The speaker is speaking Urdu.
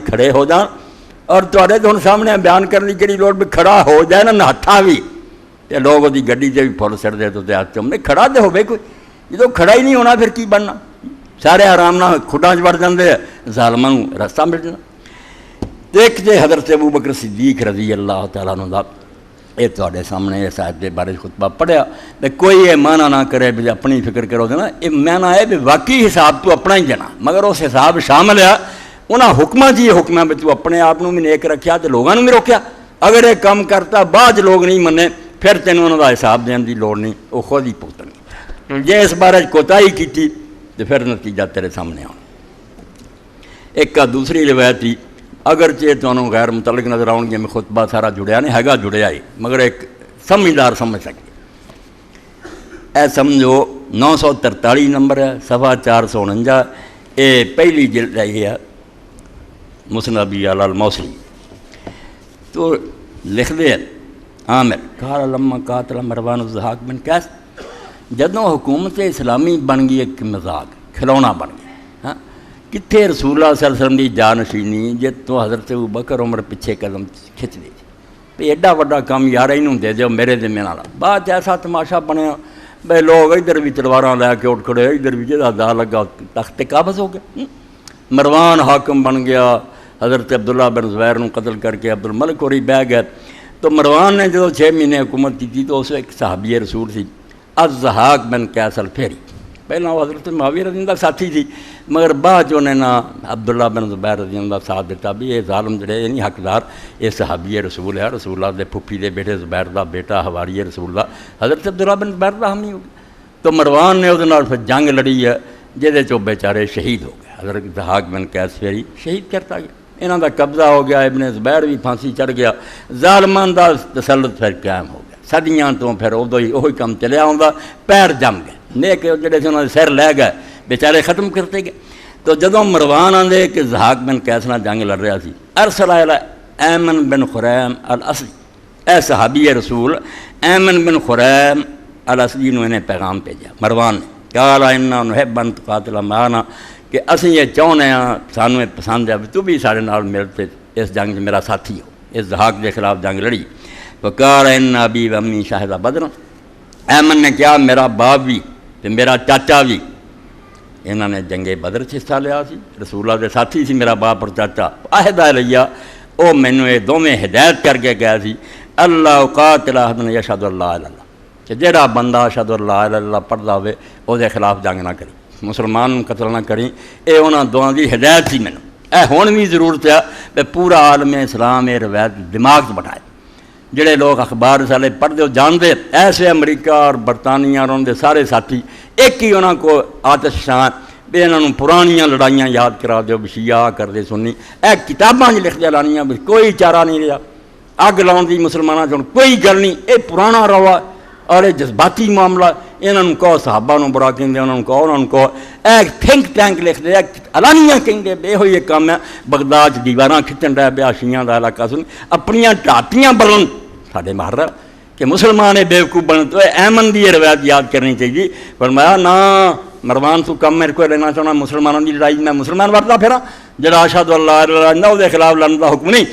کھڑے ہو جان اور تھوڑے تو ہن سامنے بیان کرنے کی لوڑ بھی کھڑا ہو جائے نا نہٹھا بھی تے لوگ وہ گڈی سے بھی پھل سڑ دے تو چمنے کھڑا تو ہوئے کوئی جدو کھڑا ہی نہیں ہونا پھر کی بننا سارے آرام نہ کھڈاں وڑ جاندے ظالماں نوں رستہ مل جانا ایک جے حضرت ابوبکر صدیق رضی اللہ تعالیٰ عنہ دا یہ تواڈے سامنے اس آیت دے بارے خطبہ پڑھیا تے کوئی یہ مانا نہ کرے بھی اپنی فکر کرو نا یہ مانا ہے بھی واقعی حساب تو اپنا ہی دینا مگر اس حساب شامل ہے انہاں حکماں جی حکماں بھی تو اپنے آپ بھی نیک رکھیا تے لوگاں بھی روکیا اگر یہ کام کرتا بعد لوگ نہیں منے پھر تینوں انہاں دا حساب دین دی لوڑ نہیں وہ خود ہی پوتن جے اس بارے کوتاہی کیتی تو پھر نتیجہ تیرے سامنے آنا ایک دوسری روایت ہی اگرچہ تمہیں غیر متعلق نظر آؤ گے میں خطبہ سارا جڑیا نہیں ہے جڑیا ہی مگر ایک سمجھدار سمجھ سکے اے سمجھو 943 نمبر ہے صفحہ 449 یہ پہلی جلد ہے مسند ابی اعلی الموصلی تو لکھ دے عامر قال لما قاتل مروان الضحاک بن قیس جدوں حکومت اسلامی بن گئی ایک مذاق کھلونا بن گیا ہاں کتنے رسول اللہ صلی اللہ علیہ وسلم کی جانشینی جت تو حضرت ابوبکر عمر پیچھے قدم کھچ دی بھی ایڈا وڈا کام یار انہوں دے دیو میرے ذمہ نال بعد ایسا تماشا بنیا بھائی لوگ ادھر بھی تلواراں لے کے اٹھ کھڑے ادھر بھی جہاں دا لگا تخت قابض ہو گیا مروان حاکم بن گیا حضرت عبداللہ بن زبیر نو قتل کر کے عبد الملک ہوری بہ گئے تو مروان نے جدو 6 مہینے حکومت کی تو اس ایک صحابی رسول سی الضحاک بن قیس الفہری پہلا وہ حضرت معاویہ رضی اللہ ساتھی تھی مگر بعد جو نے نا عبداللہ بن زبیر رضی اللہ ساتھ دیتا بھی یہ ظالم جڑے یہ نہیں حقدار یہ صحابی رسول ہے رسول اللہ دے پھپھی دے بیٹے زبیر دا بیٹا حواری رسول اللہ حضرت عبداللہ بن زبیر دا ہم نہیں ہو گیا تو مروان نے وہ پھر جنگ لڑی ہے جہدے چو بیچارے شہید ہو گئے حضرت الضحاک بن قیس فہری شہید کرتا گیا انہوں دا قبضہ ہو گیا ابن زبیر بھی پھانسی چڑھ گیا ظالمان دا تسلط پھر قائم ہو گیا صدیاں تو پھر ادو ہی وہی کام چلیا ہوندا پیر جم گئے نیک جڑے سے انہوں نے سر لے گئے بیچارے ختم کرتے گئے تو جدوں مروان آندے کہ ضحاک بن قیس نال جنگ لڑ رہا سی ارسل الی ایمن بن خریم الاسدی اے صحابی رسول ایمن بن خریم الاسدی نو انہیں پیغام بھیجا مروان نے قال انا نحب ان تقاتل معنا کہ اسی یہ چاہنے ہیں سانوں پسند ہے تو بھی سارے نال مل کے اس جنگ میرا ساتھی ہو اس ضحاک کے خلاف جنگ لڑی فقال ان ابی و امی شاہد بدر ایمن نے کیا میرا باپ بھی تے میرا چاچا بھی انہوں نے جنگ بدر حصہ لیا سی رسول اللہ دے ساتھی سی میرا باپ اور چاچا عہدہ لیا او مینوں یہ دونوں ہدایت کر کے گیا سی اللہ قاتل احد یشہد اللہ الہ اللہ کہ جہاں بندہ اشہد اللہ الہ اللہ پڑھدا ہوئے او دے خلاف جنگ نہ کری مسلمان قتل نہ کری اے انہاں دوواں دی ہدایت سی مینوں اے ہن بھی ضرورت ہے کہ پورا عالم اسلام یہ روایت دماغ چ بٹھائے جڑے لوگ اخبار رسالے پڑھتے ہو جانتے ایسے امریکہ اور برطانیہ اور ان دے سارے ساتھی ایک ہی انہوں کو آتش شان بھی انہوں پرانیاں لڑائیاں یاد کرا دیو بھی شیعہ کر دے سنی اے کتاباں جی لکھ دے لانیاں بھی کوئی چارہ نہیں رہا اگ لاؤن دی مسلمانوں چ کوئی گل نہیں اے پرانا روا اور یہ جذباتی معاملہ انہوں کہو صحابہ نو برا کہیں انہوں کہو اے تھنک ٹینک لکھ دے علانیاں کہیں دے بے ہوئی ایک کام ہے بغداد دیواراں کھچن رہے بیا شیعہ دا علاقہ سن اپنیاں ٹاٹیاں بلن ساڑھے محرر کہ مسلمان بیوقوف بن تو ایمن دی روایت یاد کرنی چاہیے فرمایا نا مروان تو کم میرے کو لینا چاہنا مسلمانوں کی لڑائی میں مسلمان ورتا پھرا جڑا اشہد اللہ الہ الا اللہ دے خلاف لڑن دا حکم نہیں